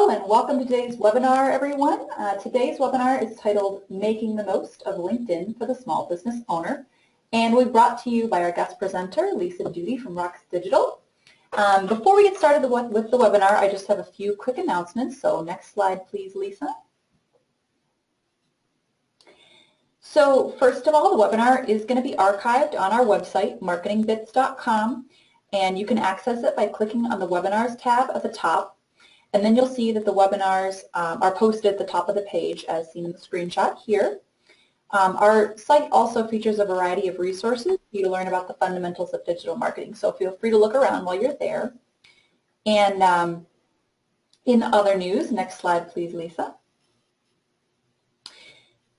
Hello and welcome to today's webinar, everyone. Today's webinar is titled Making the Most of LinkedIn for the Small Business Owner, and we're brought to you by our guest presenter, Lisa Duty from Rocks Digital. Before we get started with the webinar, I just have a few quick announcements. So next slide, please, Lisa. So first of all, the webinar is going to be archived on our website, MarketingBitz.com, and you can access it by clicking on the Webinars tab at the top. And then you'll see that the webinars are posted at the top of the page as seen in the screenshot here. Our site also features a variety of resources for you to learn about the fundamentals of digital marketing. So feel free to look around while you're there. And in other news, next slide please, Lisa.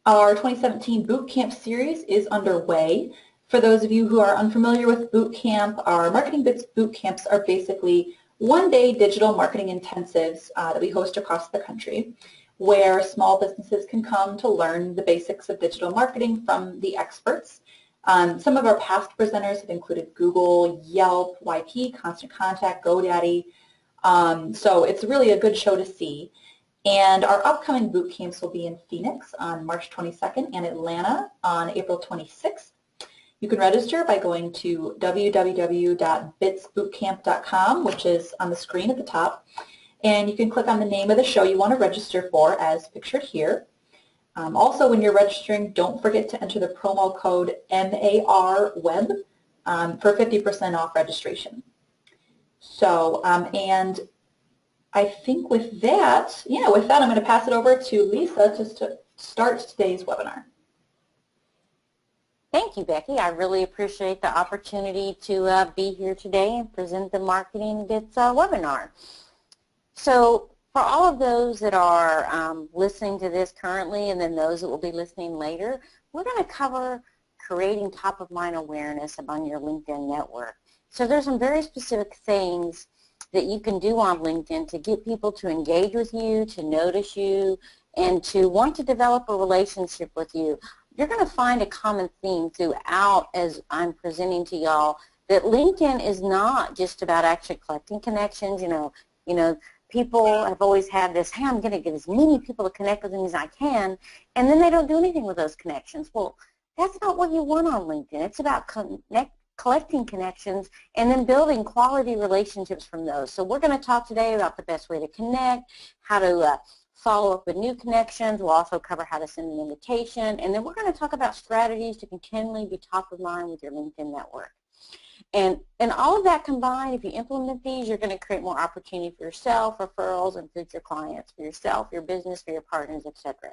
Our 2017 Boot Camp series is underway. For those of you who are unfamiliar with Boot Camp, our MarketingBitz Boot Camps are basically one-day digital marketing intensives that we host across the country, where small businesses can come to learn the basics of digital marketing from the experts. Some of our past presenters have included Google, Yelp, YP, Constant Contact, GoDaddy. So it's really a good show to see. And our upcoming boot camps will be in Phoenix on March 22nd and Atlanta on April 26th. You can register by going to www.bitzbootcamp.com, which is on the screen at the top. And you can click on the name of the show you want to register for as pictured here. Also, when you're registering, don't forget to enter the promo code MARWEB for 50% off registration. So, and I think with that, I'm going to pass it over to Lisa just to start today's webinar. Thank you, Becky. I really appreciate the opportunity to be here today and present the MarketingBitz webinar. So for all of those that are listening to this currently and then those that will be listening later, we're going to cover creating top-of-mind awareness among your LinkedIn network. So there's some very specific things that you can do on LinkedIn to get people to engage with you, to notice you, and to want to develop a relationship with you. You're going to find a common theme throughout as I'm presenting to y'all that LinkedIn is not just about actually collecting connections. You know, people have always had this, hey, I'm going to get as many people to connect with me as I can, and then they don't do anything with those connections. Well, that's not what you want on LinkedIn. It's about collecting connections and then building quality relationships from those. So we're going to talk today about the best way to connect, how to follow up with new connections. We'll also cover how to send an invitation, and then we're going to talk about strategies to continually be top of mind with your LinkedIn network. And all of that combined, if you implement these, you're going to create more opportunity for yourself, referrals, and future clients, for yourself, your business, for your partners, etc.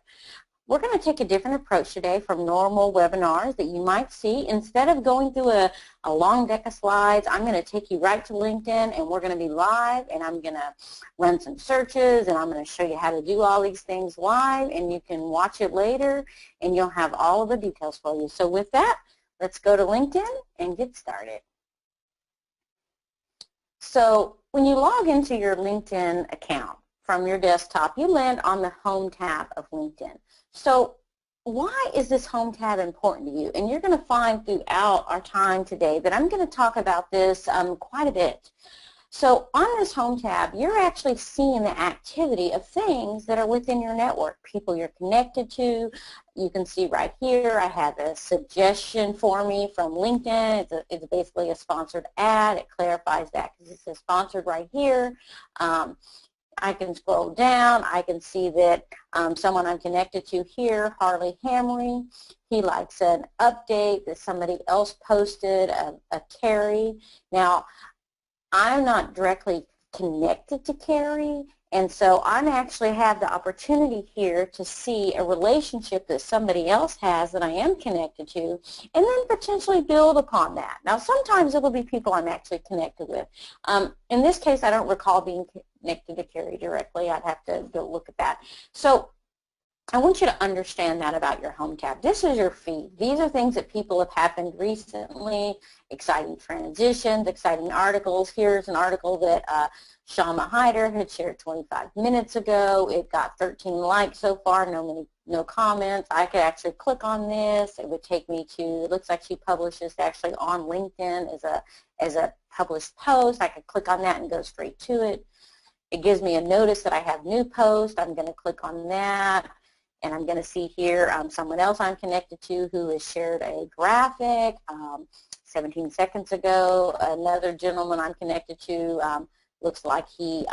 We're going to take a different approach today from normal webinars that you might see. Instead of going through a long deck of slides, I'm going to take you right to LinkedIn, and we're going to be live, and I'm going to run some searches, and I'm going to show you how to do all these things live, and you can watch it later, and you'll have all of the details for you. So with that, let's go to LinkedIn and get started. So when you log into your LinkedIn account from your desktop, you land on the Home tab of LinkedIn. So why is this Home tab important to you? And you're going to find throughout our time today that I'm going to talk about this quite a bit. So on this Home tab, you're actually seeing the activity of things that are within your network, people you're connected to. You can see right here I have a suggestion for me from LinkedIn. It's basically a sponsored ad. It clarifies that because it says sponsored right here. I can scroll down. I can see that someone I'm connected to here, Harley Hamry, he likes an update that somebody else posted, a Carrie. Now, I'm not directly connected to Carrie, and so I actually have the opportunity here to see a relationship that somebody else has that I am connected to, and then potentially build upon that. Now, sometimes it will be people I'm actually connected with. In this case, I don't recall being connected to Carrie directly. I'd have to go look at that. So I want you to understand that about your Home tab. This is your feed. These are things that people have happened recently, exciting transitions, exciting articles. Here's an article that Shama Hyder had shared 25 minutes ago. It got 13 likes so far, no comments. I could actually click on this. It would take me to, it looks like she published this actually on LinkedIn as a published post. I could click on that and go straight to it. It gives me a notice that I have new post. I'm going to click on that, and I'm going to see here someone else I'm connected to who has shared a graphic 17 seconds ago. Another gentleman I'm connected to looks like he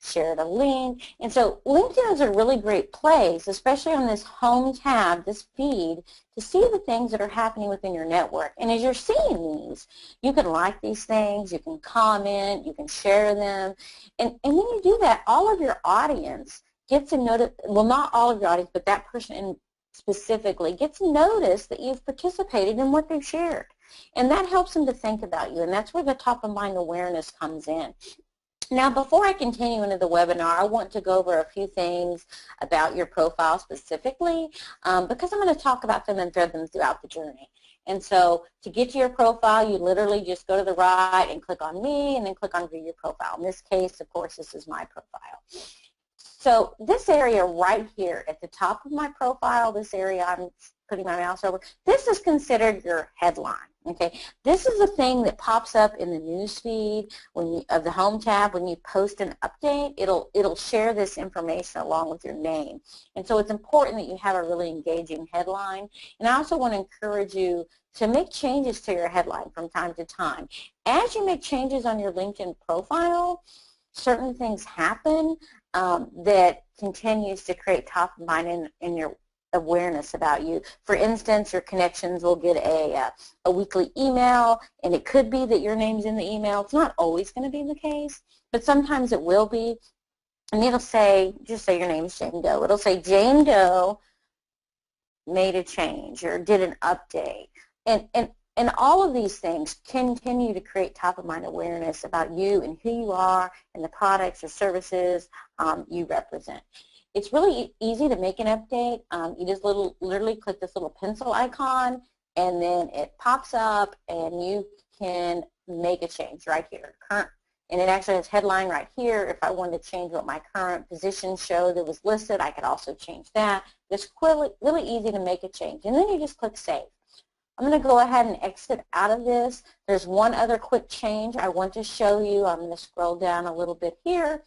shared a link. And so LinkedIn is a really great place, especially on this home tab, this feed, to see the things that are happening within your network. And as you're seeing these, you can like these things, you can comment, you can share them. And when you do that, all of your audience gets a notice, well, not all of your audience, but that person specifically gets a notice that you've participated in what they've shared. And that helps them to think about you. And that's where the top of mind awareness comes in. Now, before I continue into the webinar, I want to go over a few things about your profile specifically because I'm going to talk about them and thread them throughout the journey. And so to get to your profile, you literally just go to the right and click on me and then click on view your profile. In this case, of course, this is my profile. So this area right here at the top of my profile, this area I'm putting my mouse over, this is considered your headline. Okay, this is a thing that pops up in the news feed of the home tab when you post an update. It'll share this information along with your name, and so it's important that you have a really engaging headline. And I also want to encourage you to make changes to your headline from time to time. As you make changes on your LinkedIn profile, certain things happen that continues to create top of mind in your awareness about you. For instance, your connections will get a weekly email, and it could be that your name's in the email. It's not always going to be the case, but sometimes it will be. And it'll say, just say your name is Jane Doe. It'll say Jane Doe made a change or did an update. And all of these things continue to create top-of-mind awareness about you and who you are and the products or services you represent. It's really easy to make an update. You just literally click this little pencil icon, and then it pops up, and you can make a change right here. And it actually has headline right here. If I wanted to change what my current position showed that was listed, I could also change that. It's really easy to make a change. And then you just click Save. I'm going to go ahead and exit out of this. There's one other quick change I want to show you. I'm going to scroll down a little bit here.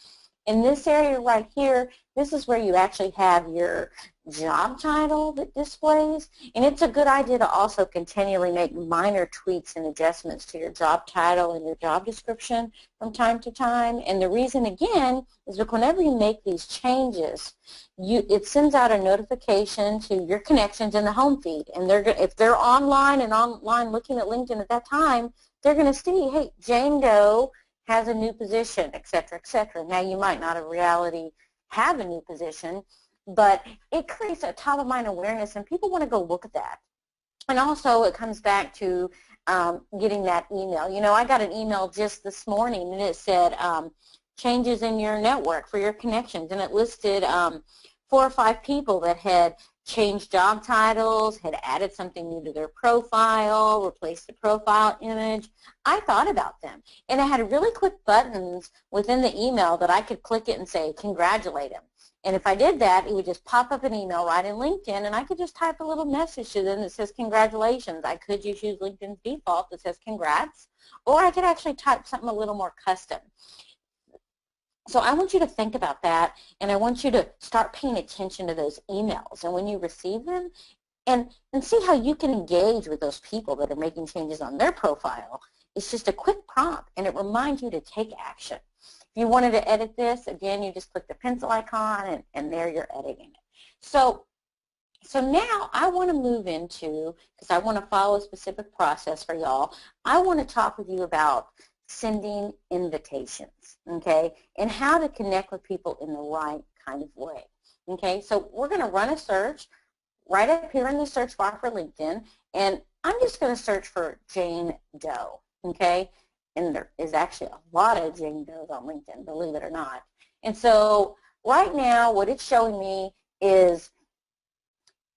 In this area right here, this is where you actually have your job title that displays, and it's a good idea to also continually make minor tweaks and adjustments to your job title and your job description from time to time. And the reason, again, is that whenever you make these changes, it sends out a notification to your connections in the home feed, and if they're online looking at LinkedIn at that time, they're going to see, hey, Jane Doe has a new position, et cetera, et cetera. Now, you might not in reality have a new position, but it creates a top-of-mind awareness, and people want to go look at that. And also, it comes back to getting that email. You know, I got an email just this morning, and it said changes in your network for your connections, and it listed 4 or 5 people that had changed job titles, had added something new to their profile, replaced the profile image. I thought about them, and I had really quick buttons within the email that I could click it and say, congratulate them. And if I did that, it would just pop up an email right in LinkedIn, and I could just type a little message to them that says congratulations. I could just use LinkedIn's default that says congrats, or I could actually type something a little more custom. So I want you to think about that, and I want you to start paying attention to those emails. And when you receive them, and see how you can engage with those people that are making changes on their profile. It's just a quick prompt, and it reminds you to take action. If you wanted to edit this, again, you just click the pencil icon, and there you're editing it. So now I want to move into, because I want to follow a specific process for y'all, I want to talk with you about sending invitations, okay, and how to connect with people in the right kind of way, okay? So we're going to run a search right up here in the search bar for LinkedIn, and I'm just going to search for Jane Doe, okay? And there is actually a lot of Jane Does on LinkedIn, believe it or not. And so right now what it's showing me is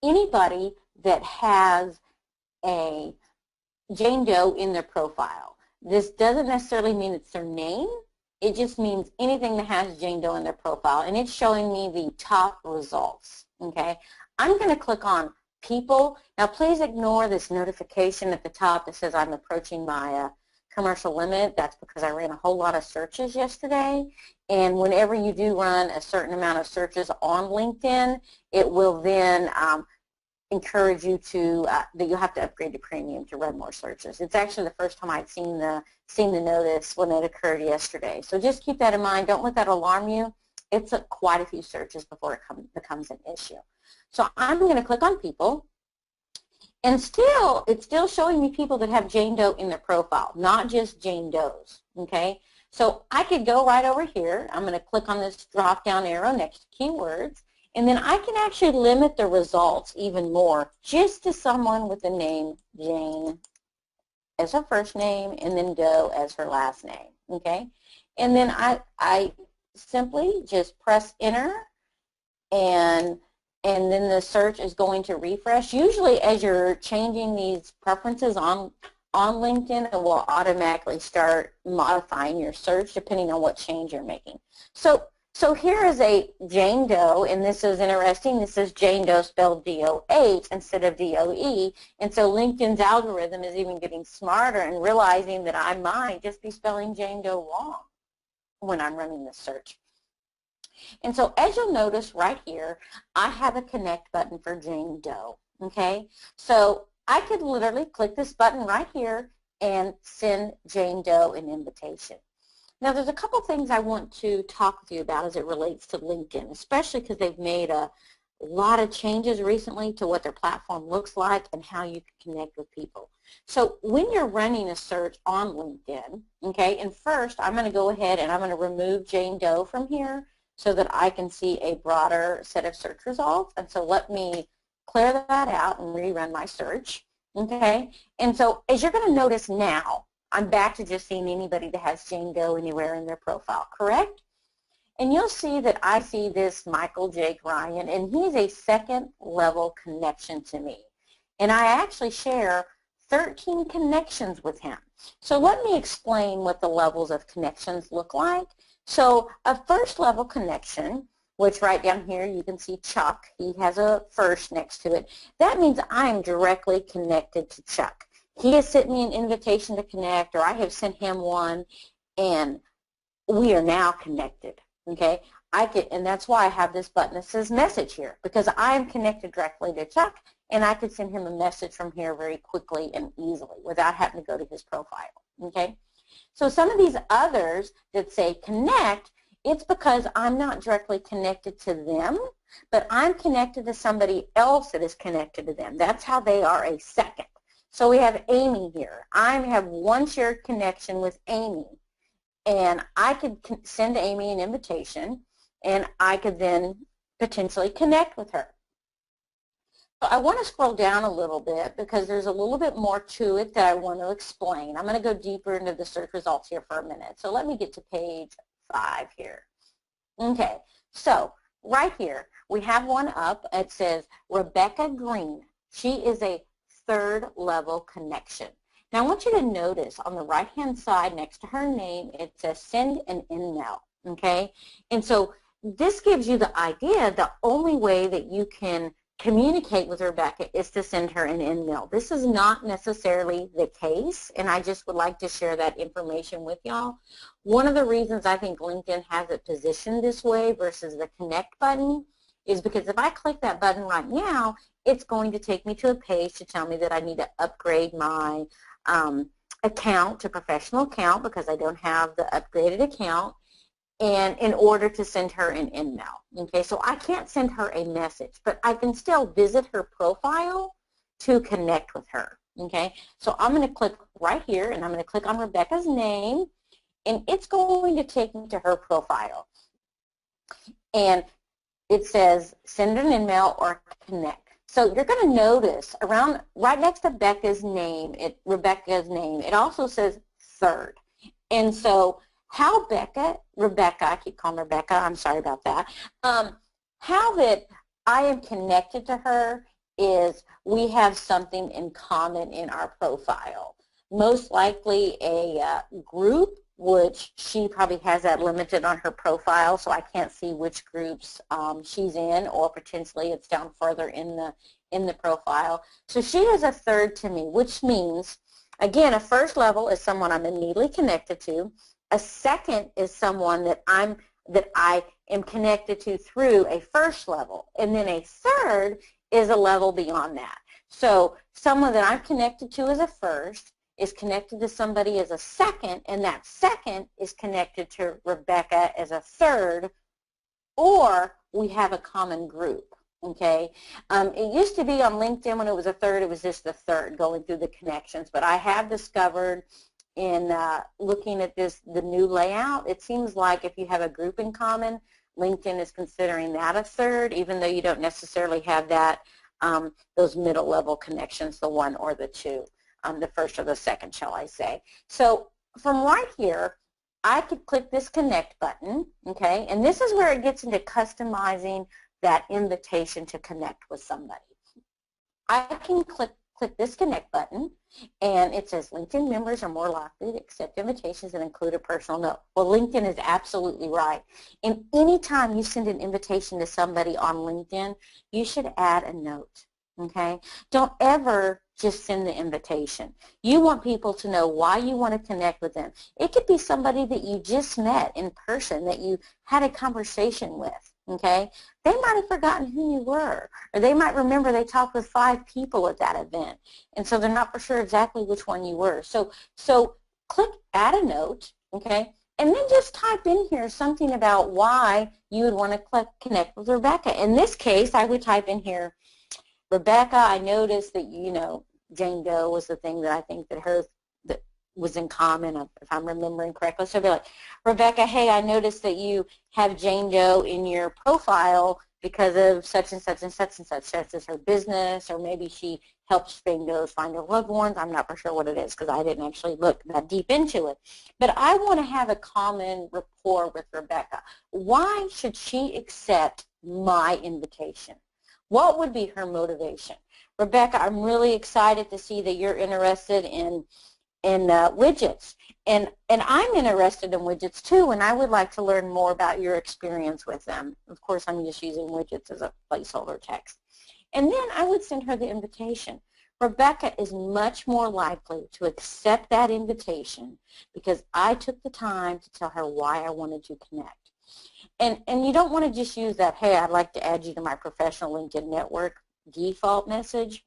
anybody that has a Jane Doe in their profile. This doesn't necessarily mean it's their name. It just means anything that has Jane Doe in their profile, and it's showing me the top results, okay? I'm going to click on people. Now, please ignore this notification at the top that says I'm approaching my commercial limit. That's because I ran a whole lot of searches yesterday. And whenever you do run a certain amount of searches on LinkedIn, it will then encourage you to that you'll have to upgrade to premium to run more searches. It's actually the first time I'd seen the notice when it occurred yesterday. So just keep that in mind. Don't let that alarm you. It's quite a few searches before it becomes an issue. So I'm going to click on people, and it's still showing me people that have Jane Doe in their profile, not just Jane Does. Okay. So I could go right over here. I'm going to click on this drop-down arrow next to keywords. And then I can actually limit the results even more just to someone with the name Jane as her first name and then Doe as her last name, okay? And then I simply just press enter, and then the search is going to refresh. Usually as you're changing these preferences on LinkedIn, it will automatically start modifying your search depending on what change you're making. So here is a Jane Doe, and this is interesting. This is Jane Doe spelled D-O-H instead of D-O-E, and so LinkedIn's algorithm is even getting smarter and realizing that I might just be spelling Jane Doe wrong when I'm running this search. And so as you'll notice right here, I have a connect button for Jane Doe, okay? So I could literally click this button right here and send Jane Doe an invitation. Now, there's a couple things I want to talk with you about as it relates to LinkedIn, especially because they've made a lot of changes recently to what their platform looks like and how you can connect with people. So when you're running a search on LinkedIn, okay, and first I'm going to go ahead and I'm going to remove Jane Doe from here so that I can see a broader set of search results. And so let me clear that out and rerun my search, okay? And so as you're going to notice now, I'm back to just seeing anybody that has Jane Doe anywhere in their profile, correct? And you'll see that I see this Michael Jake Ryan, and he's a second level connection to me. And I actually share 13 connections with him. So let me explain what the levels of connections look like. So a first level connection, which right down here you can see Chuck, he has a first next to it. That means I'm directly connected to Chuck. He has sent me an invitation to connect, or I have sent him one, and we are now connected, okay? And that's why I have this button that says message here, because I am connected directly to Chuck, and I could send him a message from here very quickly and easily without having to go to his profile, okay? So some of these others that say connect, it's because I'm not directly connected to them, but I'm connected to somebody else that is connected to them. That's how they are a second. So we have Amy here. I have one shared connection with Amy, and I could send Amy an invitation, and I could then potentially connect with her. So I want to scroll down a little bit because there's a little bit more to it that I want to explain. I'm going to go deeper into the search results here for a minute. So let me get to page 5 here. Okay, so right here we have one up. It says Rebecca Green. She is a third level connection. Now I want you to notice on the right hand side next to her name it says send an email, okay? And so this gives you the idea the only way that you can communicate with Rebecca is to send her an email. This is not necessarily the case, and I just would like to share that information with y'all. One of the reasons I think LinkedIn has it positioned this way versus the connect button is because if I click that button right now, it's going to take me to a page to tell me that I need to upgrade my account to professional account because I don't have the upgraded account, and in order to send her an email. Okay, so I can't send her a message, but I can still visit her profile to connect with her. Okay, so I'm going to click right here, and I'm going to click on Rebecca's name, and it's going to take me to her profile. And it says send an email or connect. So you're going to notice around right next to Rebecca's name, it also says third. And so how Rebecca, I keep calling her Rebecca, I'm sorry about that, how that I am connected to her is we have something in common in our profile. Most likely a group, which she probably has that limited on her profile, so I can't see which groups she's in, or potentially it's down further in the profile. So she is a third to me, which means Again, a first level is someone I'm immediately connected to. A second is someone that I am connected to through a first level. And then a third is a level beyond that. So someone that I'm connected to as a first is connected to somebody as a second, and that second is connected to Rebecca as a third, or we have a common group. Okay, it used to be on LinkedIn when it was a third, it was just the third going through the connections, but I have discovered in looking at the new layout, it seems like if you have a group in common, LinkedIn is considering that a third, even though you don't necessarily have that those middle level connections, the one or the two, the first or the second, shall I say. So from right here, I could click this connect button, okay, and this is where it gets into customizing that invitation to connect with somebody. I can click this connect button, and it says LinkedIn members are more likely to accept invitations and include a personal note. Well, LinkedIn is absolutely right. And anytime you send an invitation to somebody on LinkedIn, you should add a note, okay? Don't ever just send the invitation. You want people to know why you want to connect with them. It could be somebody that you just met in person that you had a conversation with. Okay, they might have forgotten who you were, or they might remember they talked with 5 people at that event, and so they're not for sure exactly which one you were. So click add a note, okay, and then just type in here something about why you would want to connect with Rebecca. In this case, I would type in here, Rebecca, I noticed that, you know, Jane Doe was the thing that I think that was in common, if I'm remembering correctly. So I'd be like, Rebecca, hey, I noticed that you have Jane Doe in your profile because of such and such and such and such. Such as her business, or maybe she helps Jane Does find her loved ones. I'm not for sure what it is because I didn't actually look that deep into it. But I want to have a common rapport with Rebecca. Why should she accept my invitation? What would be her motivation? Rebecca, I'm really excited to see that you're interested in widgets, and I'm interested in widgets too, and I would like to learn more about your experience with them. Of course, I'm just using widgets as a placeholder text. And then I would send her the invitation. Rebecca is much more likely to accept that invitation because I took the time to tell her why I wanted to connect. And you don't want to just use that, hey, I'd like to add you to my professional LinkedIn network default message.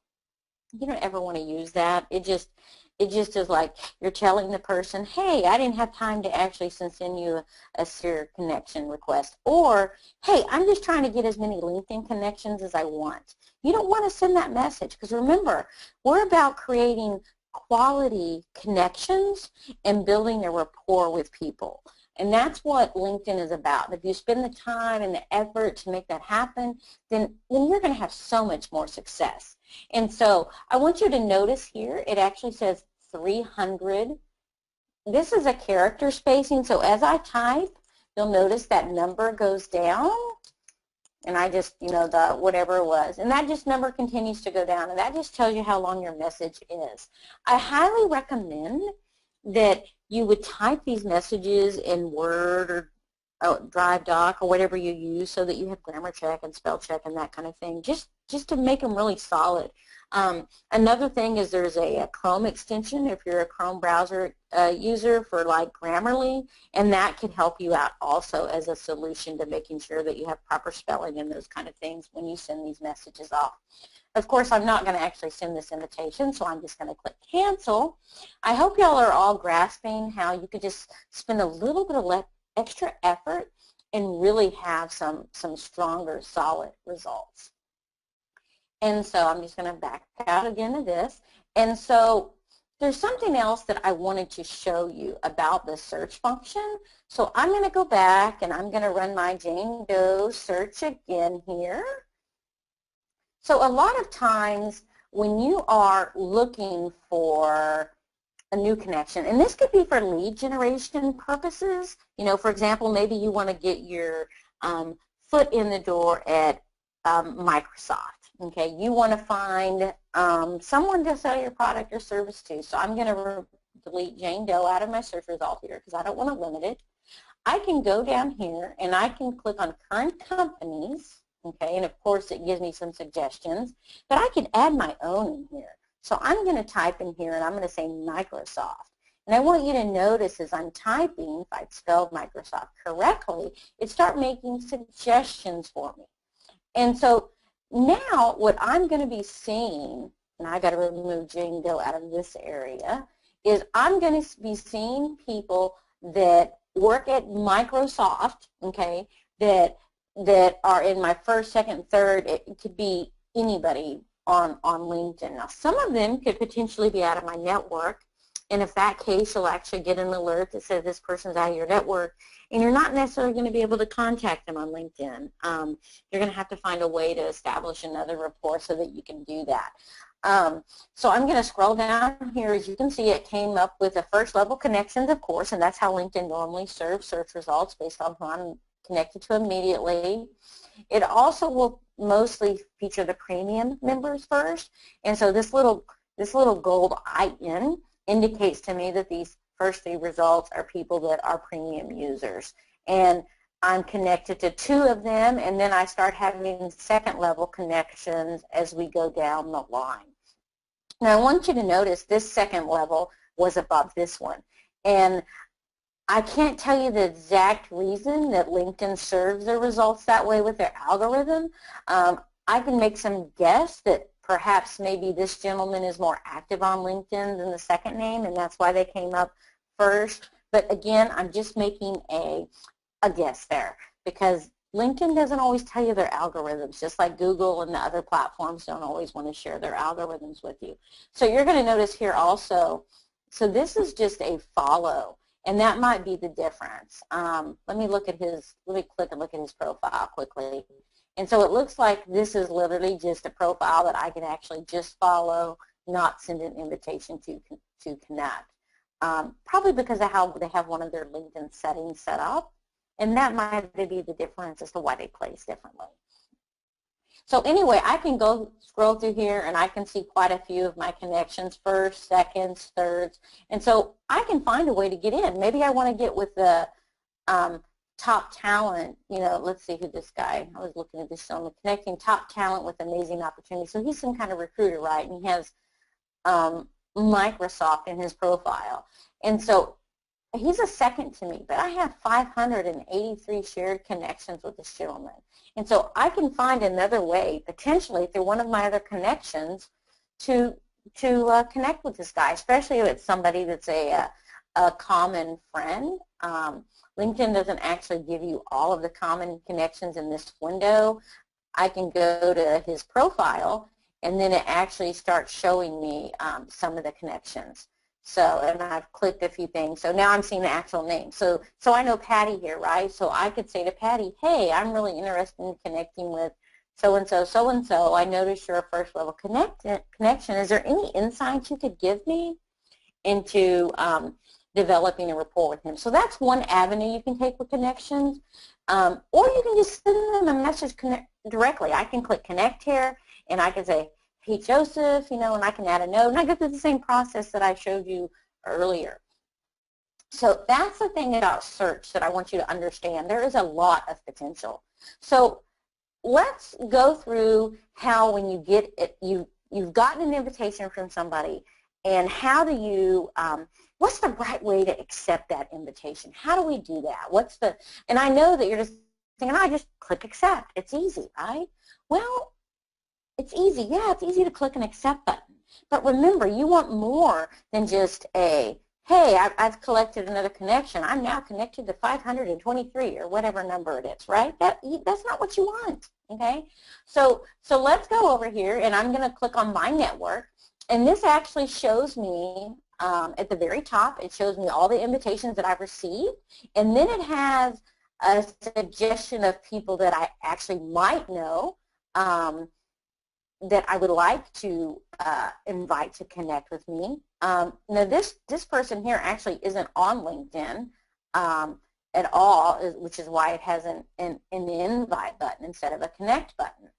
You don't ever want to use that. It just is like you're telling the person, hey, I didn't have time to actually send you a serious connection request. Or, hey, I'm just trying to get as many LinkedIn connections as I want. You don't want to send that message because remember, we're about creating quality connections and building a rapport with people. And that's what LinkedIn is about. If you spend the time and the effort to make that happen, then you're going to have so much more success. And so I want you to notice here, it actually says 300. This is a character spacing, so as I type, you'll notice that number goes down, and I just, you know, the whatever it was, and that just number continues to go down, and that just tells you how long your message is. I highly recommend that you would type these messages in Word or Drive Doc or whatever you use so that you have grammar check and spell check and that kind of thing, just to make them really solid. Another thing is there's a Chrome extension if you're a Chrome browser user for like Grammarly, and that can help you out also as a solution to making sure that you have proper spelling and those kind of things when you send these messages off. Of course, I'm not going to actually send this invitation, so I'm just going to click cancel. I hope y'all are all grasping how you could just spend a little bit of extra effort and really have some stronger, solid results. And so I'm just going to back out again to this. And so there's something else that I wanted to show you about the search function. So I'm going to go back and I'm going to run my Jane Doe search again here. So a lot of times when you are looking for a new connection, and this could be for lead generation purposes, you know, for example, maybe you want to get your foot in the door at Microsoft, okay? You want to find someone to sell your product or service to. So I'm going to delete Jane Doe out of my search result here because I don't want to limit it. I can go down here and I can click on current companies, okay, and of course it gives me some suggestions, but I can add my own in here. So I'm going to type in here, and I'm going to say Microsoft. And I want you to notice as I'm typing, if I spelled Microsoft correctly, it start making suggestions for me. And so now what I'm going to be seeing, and I got to remove Jane Doe out of this area, is I'm going to be seeing people that work at Microsoft, okay, that are in my first, second, third. It could be anybody on LinkedIn. Now, some of them could potentially be out of my network, and if that case, you'll actually get an alert that says this person's out of your network, and you're not necessarily going to be able to contact them on LinkedIn. You're going to have to find a way to establish another rapport so that you can do that. So I'm going to scroll down here. As you can see, it came up with the first level connections, of course, and that's how LinkedIn normally serves search results based on who I'm connected to immediately. It also will mostly feature the premium members first, and so this little gold icon indicates to me that these first 3 results are people that are premium users. And I'm connected to 2 of them, and then I start having second level connections as we go down the line. Now I want you to notice this second level was above this one. And I can't tell you the exact reason that LinkedIn serves their results that way with their algorithm. I can make some guess that perhaps maybe this gentleman is more active on LinkedIn than the second name, and that's why they came up first. But again, I'm just making a guess there, because LinkedIn doesn't always tell you their algorithms, just like Google and the other platforms don't always want to share their algorithms with you. So you're going to notice here also, so this is just a follow, and that might be the difference. Let me click and look at his profile quickly. And so it looks like this is literally just a profile that I can actually just follow, not send an invitation to connect. Probably because of how they have one of their LinkedIn settings set up, and that might be the difference as to why they place differently. So anyway, I can go scroll through here, and I can see quite a few of my connections, first, seconds, thirds, and so I can find a way to get in. Maybe I want to get with the top talent, let's see who this guy, I was looking at this show, connecting top talent with amazing opportunity. So he's some kind of recruiter, right? And he has Microsoft in his profile. And so he's a second to me, but I have 583 shared connections with this gentleman. And so I can find another way, potentially through one of my other connections, to connect with this guy, especially if it's somebody that's a common friend. LinkedIn doesn't actually give you all of the common connections in this window. I can go to his profile, and then it actually starts showing me some of the connections. So, and I've clicked a few things. So now I'm seeing the actual name. So I know Patty here, right? So I could say to Patty, hey, I'm really interested in connecting with so-and-so, so-and-so. I noticed you're a first level connection. Is there any insights you could give me into developing a rapport with him? So that's one avenue you can take with connections. Or you can just send them a message directly. I can click connect here, and I can say, hey, Joseph, and I can add a note, and I go through the same process that I showed you earlier. So that's the thing about search that I want you to understand. There is a lot of potential. So let's go through how, when you get it, you've gotten an invitation from somebody, and how do you, what's the right way to accept that invitation? How do we do that? And I know that you're just thinking, I just click accept. It's easy, right? Well, it's easy. Yeah, it's easy to click an accept button. But remember, you want more than just a, hey, I've collected another connection. I'm now connected to 523 or whatever number it is, right? That's not what you want, okay? So let's go over here, and I'm going to click on my network. And this actually shows me at the very top, it shows me all the invitations that I've received. And then it has a suggestion of people that I actually might know that I would like to invite to connect with me. Now this person here actually isn't on LinkedIn at all, which is why it has an invite button instead of a connect button.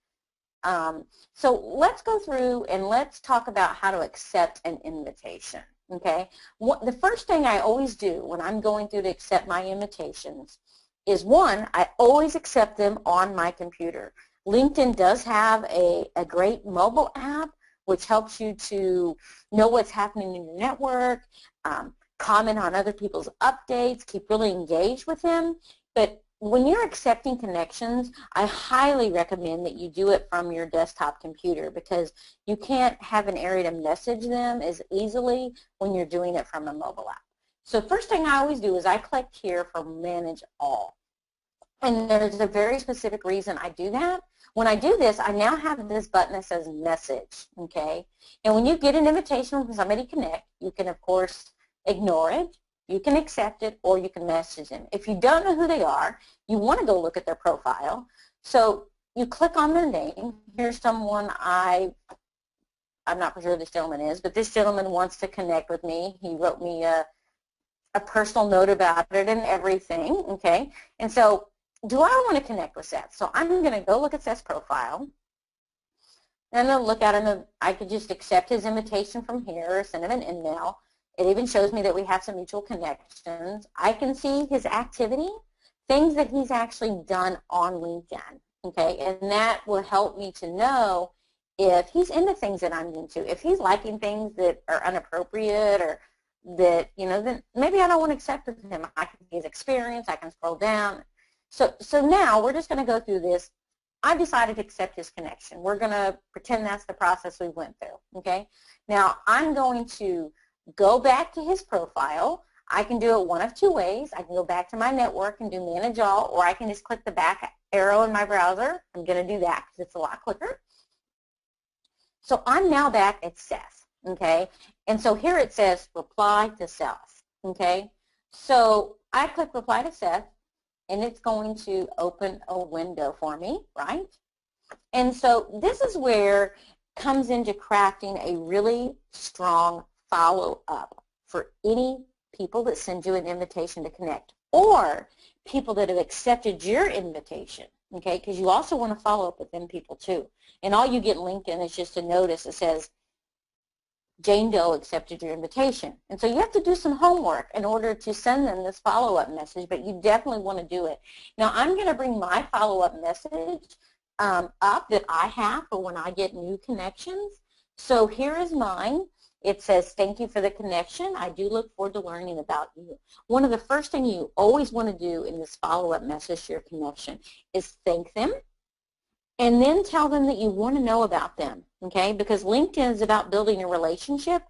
So let's go through and let's talk about how to accept an invitation. Okay, the first thing I always do when I'm going through to accept my invitations is, one, I always accept them on my computer. LinkedIn does have a great mobile app, which helps you to know what's happening in your network, comment on other people's updates, keep really engaged with them. But when you're accepting connections, I highly recommend that you do it from your desktop computer, because you can't have an area to message them as easily when you're doing it from a mobile app. So first thing I always do is I click here for Manage All. And there's a very specific reason I do that. When I do this, I now have this button that says Message, okay? And when you get an invitation from somebody to connect, you can, of course, ignore it, you can accept it, or you can message them. If you don't know who they are, you want to go look at their profile. So you click on their name. Here's someone I'm not sure who this gentleman is, but this gentleman wants to connect with me. He wrote me a personal note about it and everything, okay? And so do I want to connect with Seth? So I'm going to go look at Seth's profile. And I'll look at him. I could just accept his invitation from here or send him an email. It even shows me that we have some mutual connections. I can see his activity, things that he's actually done on LinkedIn, okay? And that will help me to know if he's into things that I'm into. If he's liking things that are inappropriate or that, you know, then maybe I don't want to accept with him. I can see his experience. I can scroll down. So now we're just going to go through this. I decided to accept his connection. We're going to pretend that's the process we went through, okay? Now, I'm going to go back to his profile. I can do it one of two ways. I can go back to my network and do Manage All, or I can just click the back arrow in my browser. I'm going to do that because it's a lot quicker. So I'm now back at Seth, okay? And so here it says Reply to Seth, okay? So I click Reply to Seth, and it's going to open a window for me, right? And so this is where comes into crafting a really strong follow-up for any people that send you an invitation to connect, or people that have accepted your invitation, okay? Because you also want to follow up with them people too. And all you get in LinkedIn is just a notice that says, Jane Doe accepted your invitation. And so you have to do some homework in order to send them this follow-up message, but you definitely want to do it. Now, I'm going to bring my follow-up message up that I have for when I get new connections. So here is mine. It says, thank you for the connection. I do look forward to learning about you. One of the first things you always want to do in this follow-up message to your connection is thank them, and then tell them that you want to know about them, okay? Because LinkedIn is about building a relationship.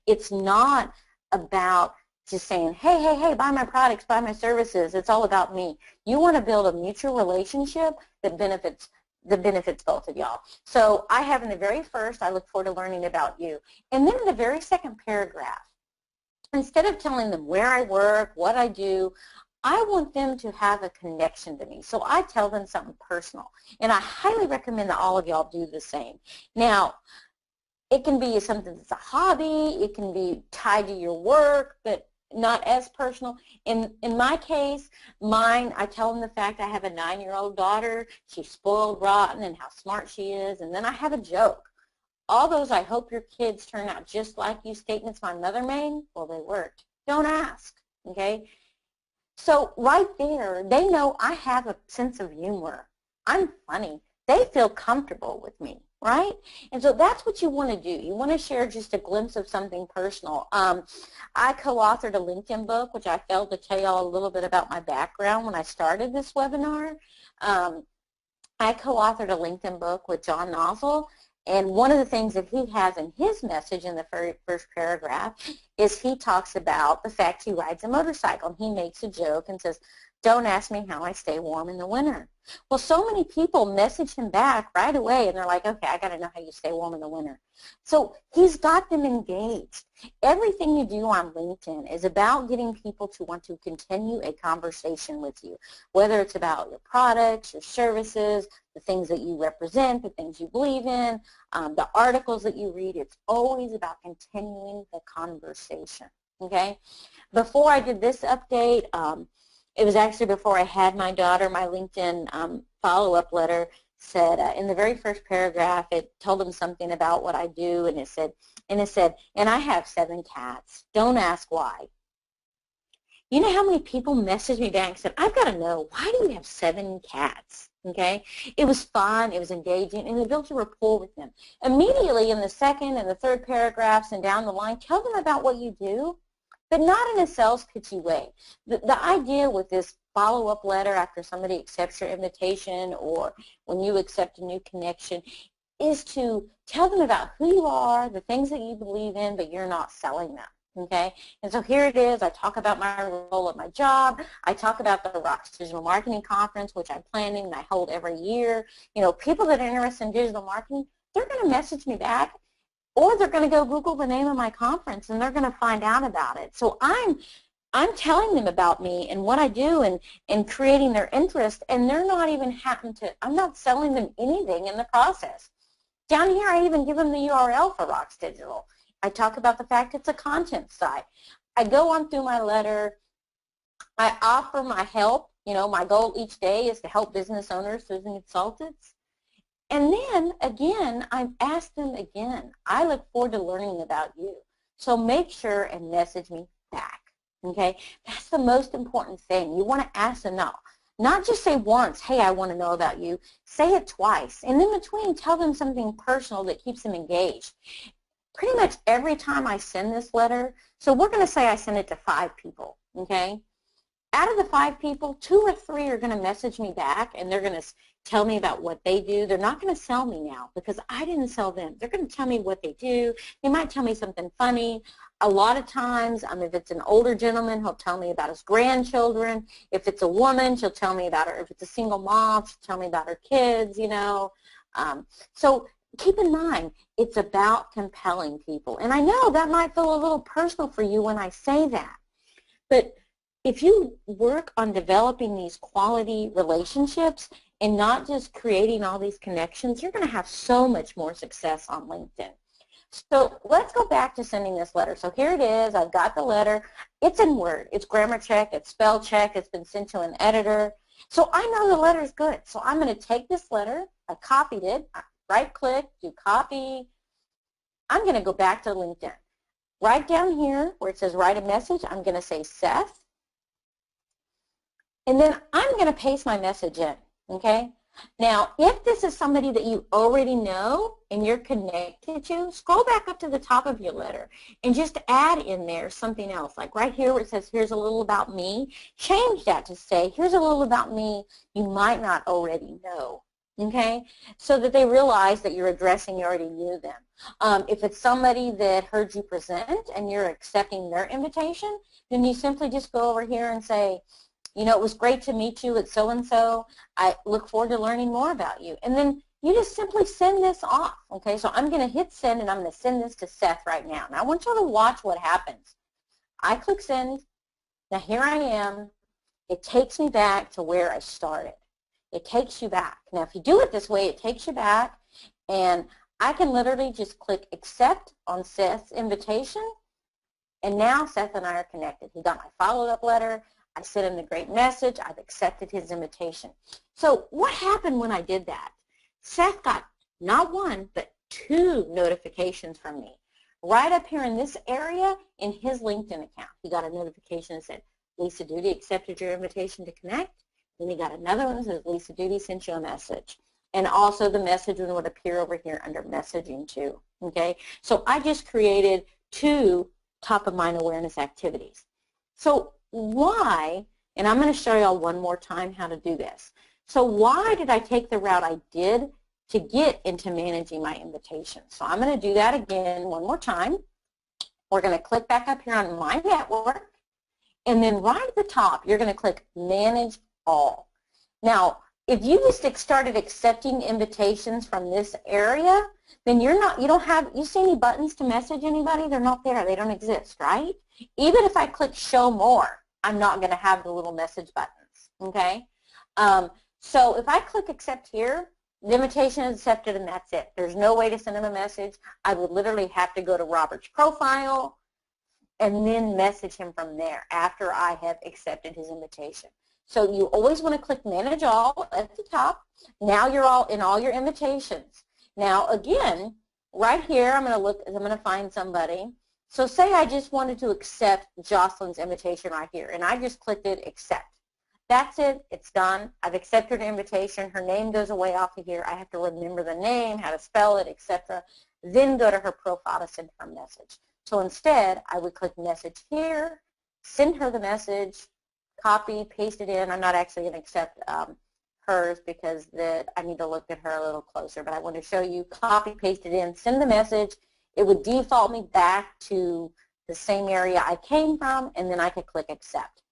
It's not about just saying, hey, hey, hey, buy my products, buy my services. It's all about me. You want to build a mutual relationship that benefits both of y'all. So I have in the very first, I look forward to learning about you. And then in the very second paragraph, instead of telling them where I work, what I do, I want them to have a connection to me. So I tell them something personal. And I highly recommend that all of y'all do the same. Now, it can be something that's a hobby. It can be tied to your work, but not as personal. In my case, mine, I tell them the fact I have a 9-year-old daughter. She's spoiled rotten and how smart she is. And then I have a joke. All those I hope your kids turn out just like you statements my mother made, well, they worked. Don't ask, okay? So right there, they know I have a sense of humor. I'm funny. They feel comfortable with me, right? And so that's what you want to do. You want to share just a glimpse of something personal. I co-authored a LinkedIn book, which I failed to tell y'all a little bit about my background when I started this webinar. I co-authored a LinkedIn book with John Nozzle. And one of the things that he has in his message in the very first paragraph is he talks about the fact he rides a motorcycle. And he makes a joke and says, don't ask me how I stay warm in the winter. Well, so many people message him back right away, and they're like, okay, I got to know how you stay warm in the winter. So he's got them engaged. Everything you do on LinkedIn is about getting people to want to continue a conversation with you, whether it's about your products, your services, the things that you represent, the things you believe in, the articles that you read. It's always about continuing the conversation, okay? Before I did this update, it was actually before I had my daughter, my LinkedIn follow-up letter said, in the very first paragraph, it told them something about what I do, and it said, and I have 7 cats. Don't ask why. You know how many people messaged me back and said, I've got to know, why do you have 7 cats? Okay, it was fun, it was engaging, and it built a rapport with them. Immediately in the second and the third paragraphs and down the line, tell them about what you do, but not in a sales pitchy way. The idea with this follow-up letter after somebody accepts your invitation or when you accept a new connection is to tell them about who you are, the things that you believe in, but you're not selling them. Okay, and so here it is. I talk about my role at my job. I talk about the Rocks Digital Marketing Conference, which I'm planning and I hold every year. You know, people that are interested in digital marketing, they're going to message me back, or they're going to go Google the name of my conference and they're going to find out about it. So I'm telling them about me and what I do and creating their interest, and they're not even having to, I'm not selling them anything in the process. Down here, I even give them the URL for Rocks Digital. I talk about the fact it's a content site. I go on through my letter. I offer my help. You know, my goal each day is to help business owners through consultants. And then, again, I've asked them again, I look forward to learning about you. So make sure and message me back, okay? That's the most important thing. You want to ask them now. Not just say once, hey, I want to know about you. Say it twice. And in between, tell them something personal that keeps them engaged. Pretty much every time I send this letter, so we're going to say I send it to 5 people, okay? Out of the 5 people, 2 or 3 are going to message me back, and they're going to tell me about what they do. They're not going to sell me now because I didn't sell them. They're going to tell me what they do. They might tell me something funny. A lot of times, if it's an older gentleman, he'll tell me about his grandchildren. If it's a woman, she'll tell me about her. If it's a single mom, she'll tell me about her kids, you know. So keep in mind, it's about compelling people. And I know that might feel a little personal for you when I say that. But if you work on developing these quality relationships and not just creating all these connections, you're going to have so much more success on LinkedIn. So let's go back to sending this letter. So here it is. I've got the letter. It's in Word. It's grammar check. It's spell check. It's been sent to an editor. So I know the letter is good. So I'm going to take this letter. I copied it. Right-click, do copy. I'm going to go back to LinkedIn. Right down here where it says write a message, I'm going to say Seth. And then I'm going to paste my message in, okay? Now, if this is somebody that you already know and you're connected to, scroll back up to the top of your letter and just add in there something else. Like right here where it says, here's a little about me, change that to say, here's a little about me you might not already know. Okay, so that they realize that you're addressing, you already knew them. If it's somebody that heard you present and you're accepting their invitation, then you simply just go over here and say, you know, it was great to meet you at so-and-so. I look forward to learning more about you. And then you just simply send this off. Okay, so I'm going to hit send and I'm going to send this to Seth right now. Now I want you to watch what happens. I click send. Now here I am. It takes me back to where I started. It takes you back. Now, if you do it this way, it takes you back, and I can literally just click accept on Seth's invitation, and now Seth and I are connected. He got my follow-up letter. I sent him the great message. I've accepted his invitation. So what happened when I did that? Seth got not 1, but 2 notifications from me. Right up here in this area in his LinkedIn account, he got a notification that said, Lisa Duty accepted your invitation to connect. Then he got another one that says, Lisa Duty sent you a message. And also the message would appear over here under messaging too. Okay? So I just created 2 top-of-mind awareness activities. So why, and I'm going to show y'all one more time how to do this. So why did I take the route I did to get into managing my invitations? So I'm going to do that again one more time. We're going to click back up here on My Network. And then right at the top, you're going to click Manage All. Now, if you just started accepting invitations from this area, then you don't have, you see any buttons to message anybody? They're not there. They don't exist, right? Even if I click Show More, I'm not going to have the little message buttons, okay? So if I click Accept here, the invitation is accepted and that's it. There's no way to send them a message. I would literally have to go to Robert's profile and then message him from there after I have accepted his invitation. So you always want to click Manage All at the top. Now you're all in all your invitations. Now again, right here, I'm going to find somebody. So say I just wanted to accept Jocelyn's invitation right here, and I just clicked it, Accept. That's it. It's done. I've accepted her invitation. Her name goes away off of here. I have to remember the name, how to spell it, etc. Then go to her profile to send her a message. So instead, I would click message here, send her the message, copy, paste it in. I'm not actually going to accept hers because I need to look at her a little closer, but I want to show you, copy, paste it in, send the message. It would default me back to the same area I came from, and then I could click accept.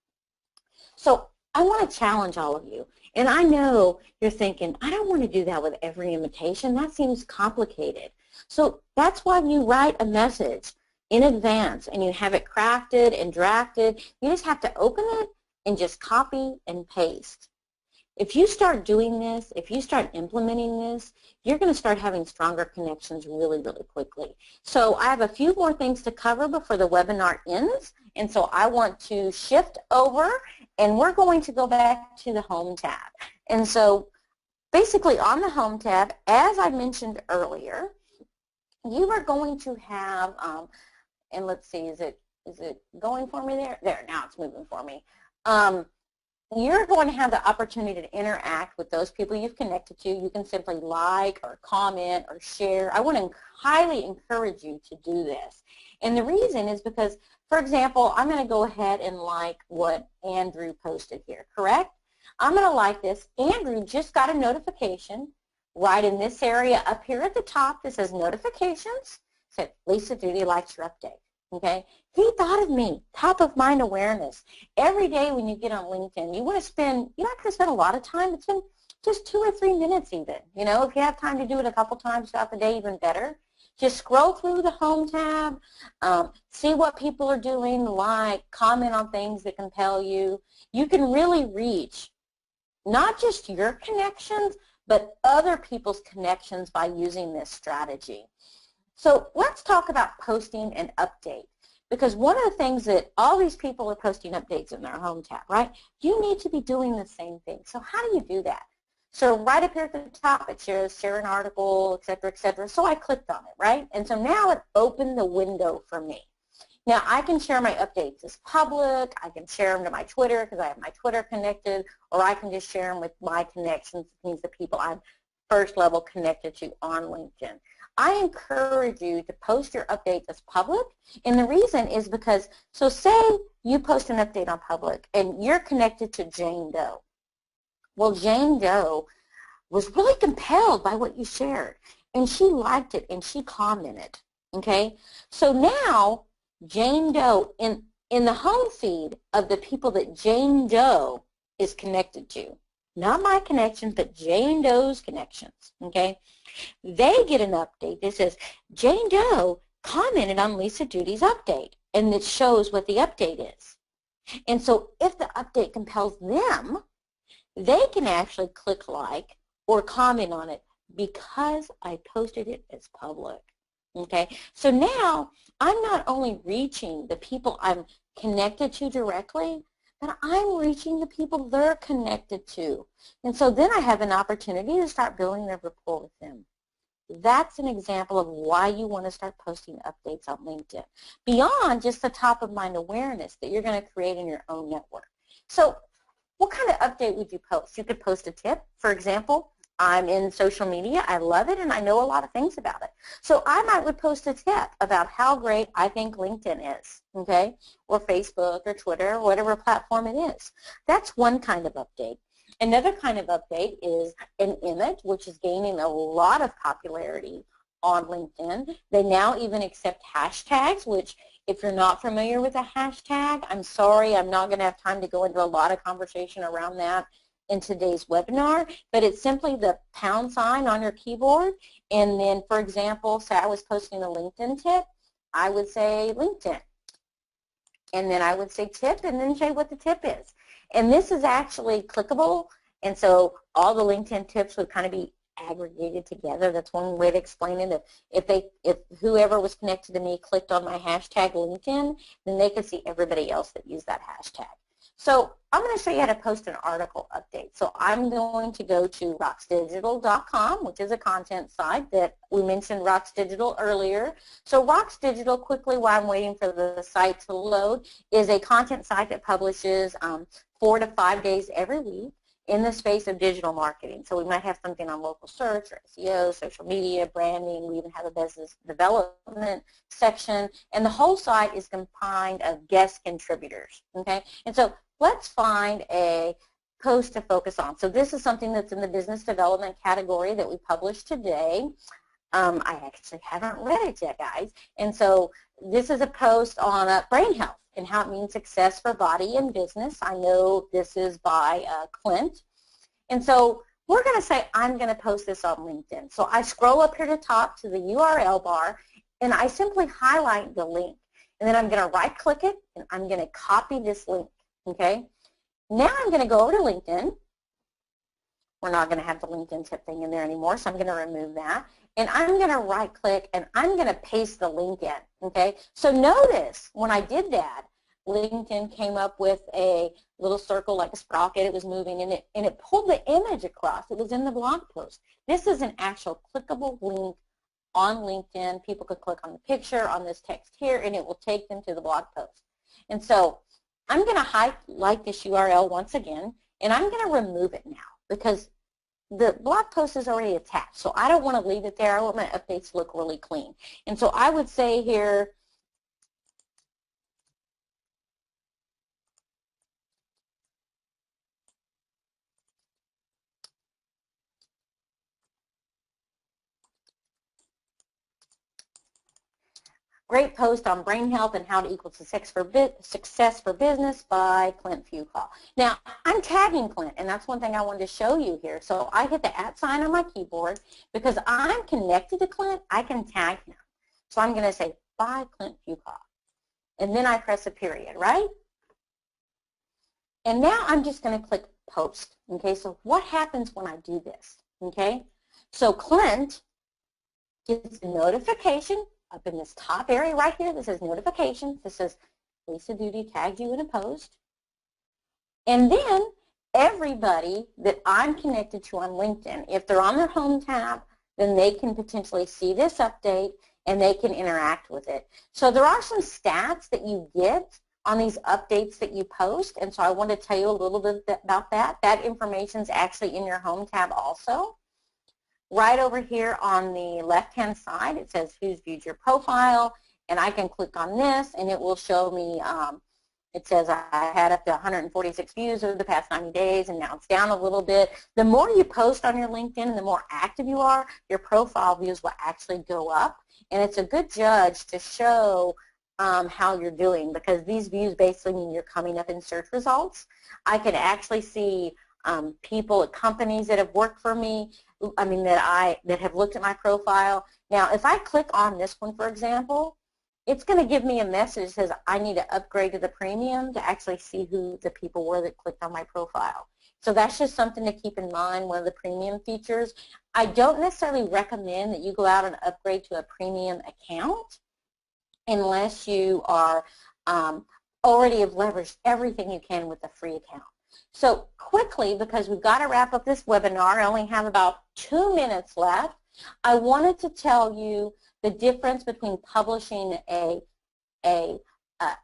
So I want to challenge all of you, and I know you're thinking, I don't want to do that with every invitation. That seems complicated. So that's why you write a message in advance and you have it crafted and drafted. You just have to open it and just copy and paste. If you start doing this, if you start implementing this, you're going to start having stronger connections really, really quickly. So I have a few more things to cover before the webinar ends, and so I want to shift over, and we're going to go back to the Home tab. And so basically on the Home tab, as I mentioned earlier, you are going to have, and let's see, is it going for me there? There, now it's moving for me. You're going to have the opportunity to interact with those people you've connected to. You can simply like or comment or share. I want to highly encourage you to do this. And the reason is because, for example, I'm going to go ahead and like what Andrew posted here, correct? I'm going to like this. Andrew just got a notification right in this area up here at the top that says notifications. Said, Lisa Duty likes your update. Okay, he thought of me, top of mind awareness. Every day when you get on LinkedIn, you want to spend, you don't have to spend a lot of time, it's been just 2 or 3 minutes even. You know, if you have time to do it a couple times throughout the day, even better. Just scroll through the Home tab, see what people are doing, like, comment on things that compel you. You can really reach not just your connections, but other people's connections by using this strategy. So let's talk about posting an update, because one of the things that all these people are posting updates in their Home tab, right? You need to be doing the same thing. So how do you do that? So right up here at the top, it says share an article, et cetera, et cetera. So I clicked on it, right? And so now it opened the window for me. Now I can share my updates as public. I can share them to my Twitter because I have my Twitter connected, or I can just share them with my connections, which means the people I'm first level connected to on LinkedIn. I encourage you to post your updates as public, and the reason is because, so say you post an update on public and you're connected to Jane Doe. Well, Jane Doe was really compelled by what you shared, and she liked it and she commented, okay? So now Jane Doe, in the home feed of the people that Jane Doe is connected to, not my connections, but Jane Doe's connections, okay? They get an update that says, Jane Doe commented on Lisa Duty's update, and it shows what the update is. And so if the update compels them, they can actually click like or comment on it because I posted it as public, okay? So now I'm not only reaching the people I'm connected to directly, but I'm reaching the people they're connected to. And so then I have an opportunity to start building a rapport with them. That's an example of why you want to start posting updates on LinkedIn, beyond just the top of mind awareness that you're going to create in your own network. So what kind of update would you post? You could post a tip. For example, I'm in social media, I love it, and I know a lot of things about it. So I would post a tip about how great I think LinkedIn is, okay, or Facebook or Twitter or whatever platform it is. That's one kind of update. Another kind of update is an image, which is gaining a lot of popularity on LinkedIn. They now even accept hashtags, which if you're not familiar with a hashtag, I'm sorry, I'm not going to have time to go into a lot of conversation around that in today's webinar, but it's simply the pound sign on your keyboard, and then, for example, say I was posting a LinkedIn tip, I would say LinkedIn, and then I would say tip, and then say what the tip is. And this is actually clickable, and so all the LinkedIn tips would kind of be aggregated together. That's one way to explain it. If whoever was connected to me clicked on my hashtag LinkedIn, then they could see everybody else that used that hashtag. So I'm going to show you how to post an article update. So I'm going to go to rocksdigital.com, which is a content site that we mentioned Rocks Digital earlier. So Rocks Digital, quickly while I'm waiting for the site to load, is a content site that publishes 4 to 5 days every week in the space of digital marketing. So we might have something on local search or SEO, social media, branding. We even have a business development section. And the whole site is comprised of guest contributors, okay? And so let's find a post to focus on. So this is something that's in the business development category that we published today. I actually haven't read it yet, guys. And so this is a post on brain health and how it means success for body and business. I know this is by Clint. And so we're going to say I'm going to post this on LinkedIn. So I scroll up here to top to the URL bar, and I simply highlight the link. And then I'm going to right-click it, and I'm going to copy this link, okay? Now I'm going to go over to LinkedIn. We're not going to have the LinkedIn tip thing in there anymore, so I'm going to remove that. And I'm going to right-click, and I'm going to paste the link in, okay? So notice when I did that, LinkedIn came up with a little circle like a sprocket. It was moving, and it pulled the image across. It was in the blog post. This is an actual clickable link on LinkedIn. People could click on the picture, on this text here, and it will take them to the blog post. And so I'm going to highlight this URL once again, and I'm going to remove it now because the blog post is already attached, so I don't want to leave it there. I want my updates to look really clean. And so I would say here, great post on brain health and how to equal success for business by Clint Fuqua. Now, I'm tagging Clint, and that's one thing I wanted to show you here. So I hit the @ sign on my keyboard. Because I'm connected to Clint, I can tag him. So I'm going to say, by Clint Fuqua. And then I press a period, right? And now I'm just going to click post. Okay, so what happens when I do this? Okay, so Clint gets a notification up in this top area right here. This says notifications. This says Lisa Duty tagged you in a post. And then everybody that I'm connected to on LinkedIn, if they're on their home tab, then they can potentially see this update and they can interact with it. So there are some stats that you get on these updates that you post, and so I want to tell you a little bit about that. That information is actually in your home tab also. Right over here on the left-hand side, it says who's viewed your profile, and I can click on this, and it will show me, it says I had up to 146 views over the past 90 days, and now it's down a little bit. The more you post on your LinkedIn and the more active you are, your profile views will actually go up, and it's a good judge to show how you're doing, because these views basically mean you're coming up in search results. I can actually see people at companies that have worked for me, that have looked at my profile. Now, if I click on this one, for example, it's going to give me a message that says I need to upgrade to the premium to actually see who the people were that clicked on my profile. So that's just something to keep in mind, one of the premium features. I don't necessarily recommend that you go out and upgrade to a premium account unless you are already have leveraged everything you can with a free account. So quickly, because we've got to wrap up this webinar, I only have about 2 minutes left, I wanted to tell you the difference between publishing a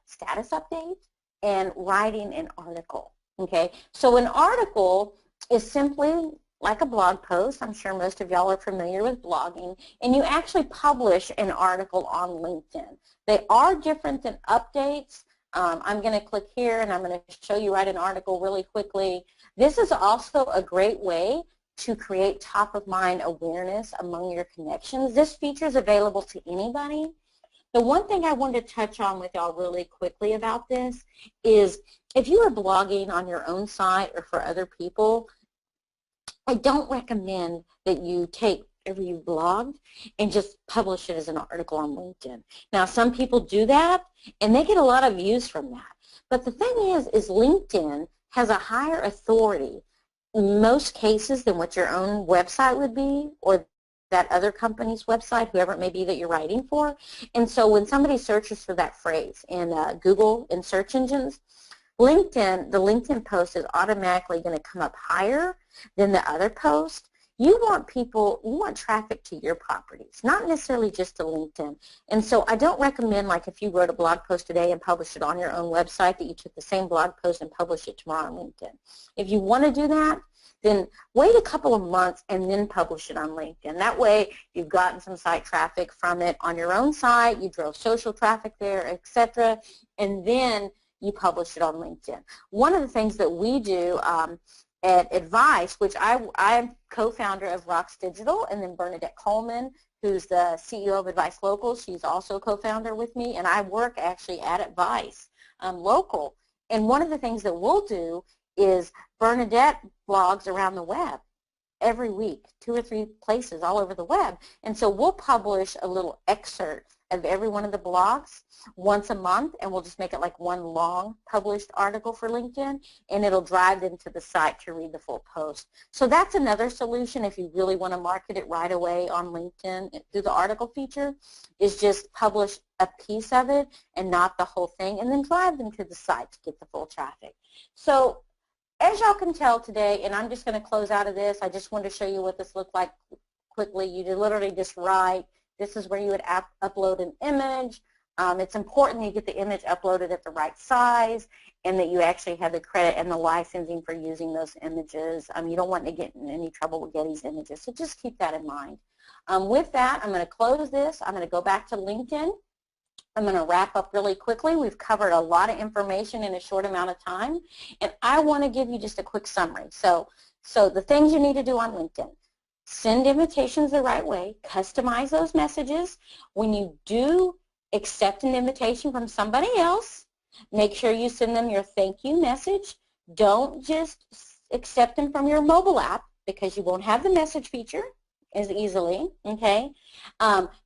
status update and writing an article. Okay, so an article is simply like a blog post. I'm sure most of y'all are familiar with blogging, and you actually publish an article on LinkedIn. They are different than updates. I'm going to click here, and I'm going to show you write an article really quickly. This is also a great way to create top-of-mind awareness among your connections. This feature is available to anybody. The one thing I wanted to touch on with y'all really quickly about this is if you are blogging on your own site or for other people, I don't recommend that you take whatever you blogged and just publish it as an article on LinkedIn. Now, some people do that, and they get a lot of views from that. But the thing is LinkedIn has a higher authority in most cases than what your own website would be, or that other company's website, whoever it may be that you're writing for. And so when somebody searches for that phrase in Google and search engines, LinkedIn, the LinkedIn post is automatically going to come up higher than the other post. You want people, you want traffic to your properties, not necessarily just to LinkedIn. And so I don't recommend, like if you wrote a blog post today and published it on your own website, that you took the same blog post and published it tomorrow on LinkedIn. If you want to do that, then wait a couple of months and then publish it on LinkedIn. That way you've gotten some site traffic from it on your own site, you drove social traffic there, etc., and then you publish it on LinkedIn. One of the things that we do at Advice, which I'm co-founder of Rocks Digital, and then Bernadette Coleman, who's the CEO of Advice Local, she's also co-founder with me, and I work actually at Advice Local. And one of the things that we'll do is Bernadette blogs around the web every week, 2 or 3 places all over the web. And so we'll publish a little excerpt of every one of the blogs once a month, and we'll just make it like one long published article for LinkedIn, and it'll drive them to the site to read the full post. So that's another solution if you really want to market it right away on LinkedIn through the article feature, is just publish a piece of it and not the whole thing, and then drive them to the site to get the full traffic. So as y'all can tell today, and I'm just going to close out of this, I just wanted to show you what this looked like quickly. You literally just write, this is where you would upload an image. It's important you get the image uploaded at the right size and that you actually have the credit and the licensing for using those images. You don't want to get in any trouble with Getty's images, so just keep that in mind. With that, I'm going to close this. I'm going to go back to LinkedIn. I'm going to wrap up really quickly. We've covered a lot of information in a short amount of time, and I want to give you just a quick summary. So the things you need to do on LinkedIn: send invitations the right way, customize those messages. When you do accept an invitation from somebody else, make sure you send them your thank you message. Don't just accept them from your mobile app, because you won't have the message feature as easily, okay?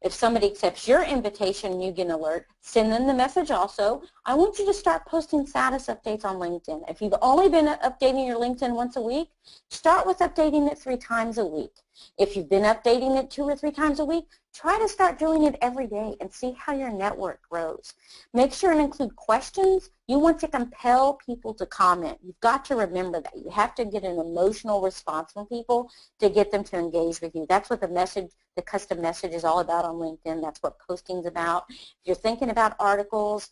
If somebody accepts your invitation and you get an alert, send them the message also. I want you to start posting status updates on LinkedIn. If you've only been updating your LinkedIn once a week, start with updating it 3 times a week. If you've been updating it 2 or 3 times a week, try to start doing it every day and see how your network grows. Make sure and include questions. You want to compel people to comment. You've got to remember that. You have to get an emotional response from people to get them to engage with you. That's what the message, the custom message, is all about on LinkedIn. That's what posting's about. If you're thinking about articles,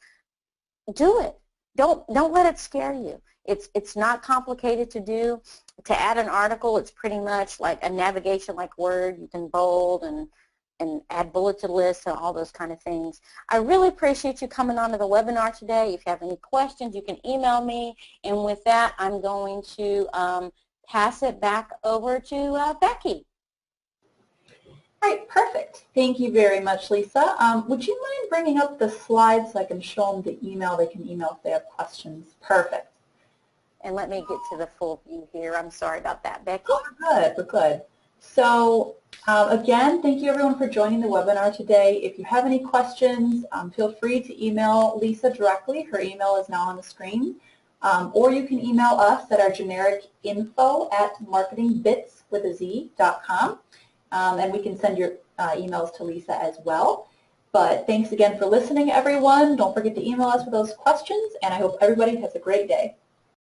do it. Don't let it scare you. It's not complicated to do. To add an article, it's pretty much like a navigation like Word. You can bold and add bulleted lists and all those kind of things. I really appreciate you coming on to the webinar today. If you have any questions, you can email me. And with that, I'm going to pass it back over to Becky. All right, perfect. Thank you very much, Lisa. Would you mind bringing up the slides so I can show them the email? They can email if they have questions. Perfect. And let me get to the full view here. I'm sorry about that, Becky. Oh, we're good. We're good. So again, thank you everyone for joining the webinar today. If you have any questions, feel free to email Lisa directly. Her email is now on the screen. Or you can email us at our generic info@marketingbitz.com. And we can send your emails to Lisa as well. But thanks again for listening, everyone. Don't forget to email us with those questions, and I hope everybody has a great day.